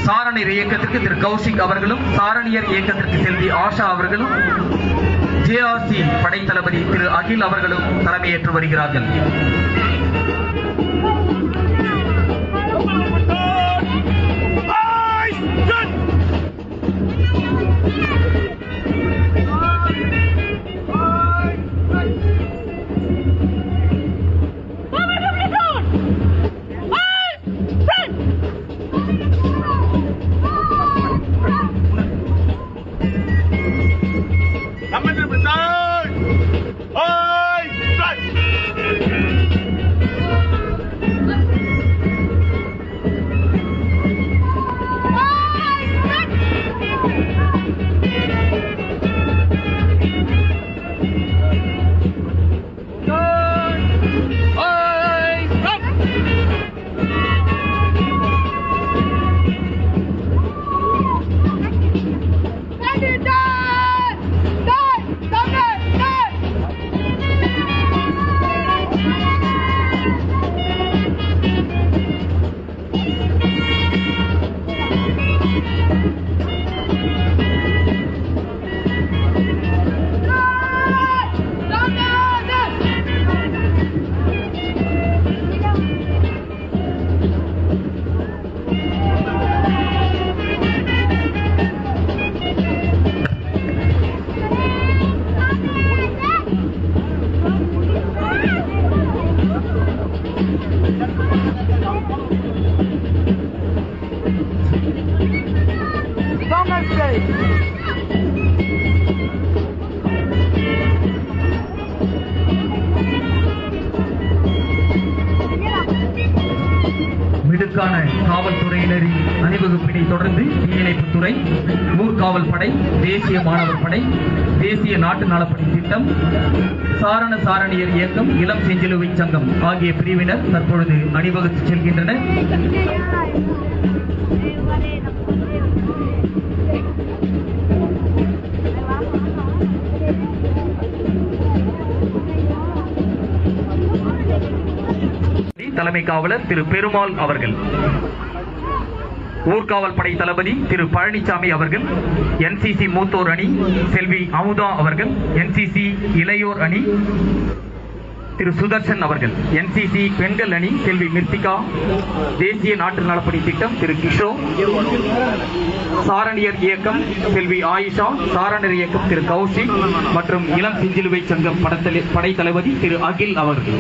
சாரணியர் இயக்கத்திற்கு திரு கௌஷிக் அவர்களும், சாரணியர் இயக்கத்திற்கு செல்வி ஆஷா அவர்களும், ஜேஆர்சி படைத்தளபதி திரு அகில் அவர்களும் தலைமையேற்று வருகிறார்கள். மிடுக்கான காவல்துறையினரின் அணிவகுப்பினை தொடர்ந்து தீயணைப்புத்துறை, ஊர்காவல் படை, தேசிய மாணவர் படை, தேசிய நாட்டு நலப்பணி திட்டம், சாரணியர் இயக்கம், இளம் செஞ்சிலுவை சங்கம் ஆகிய பிரிவினர் தற்பொழுது அணிவகுத்து செல்கின்றனர். தலைமை காவலர் திரு பெருமாள் அவர்கள், ஊர்காவல் படை தளபதி திரு பழனிசாமி அவர்கள், NCC மூத்தோர் அணி செல்வி அமுதா அவர்கள், NCC இளையோர் அணி திரு சுதர்சன் அவர்கள், NCC பெண்கள் அணி செல்வி மிர்த்திகா, தேசிய நாட்டு நலப்பணி திட்டம் திரு கிஷோர், சாரணியர் இயக்கம் செல்வி ஆயிஷா, சாரணியர் இயக்கம் திரு கௌஷிக் மற்றும் இளம் செஞ்சிலுவை சங்கம் படை தளபதி திரு அகில் அவர்கள்.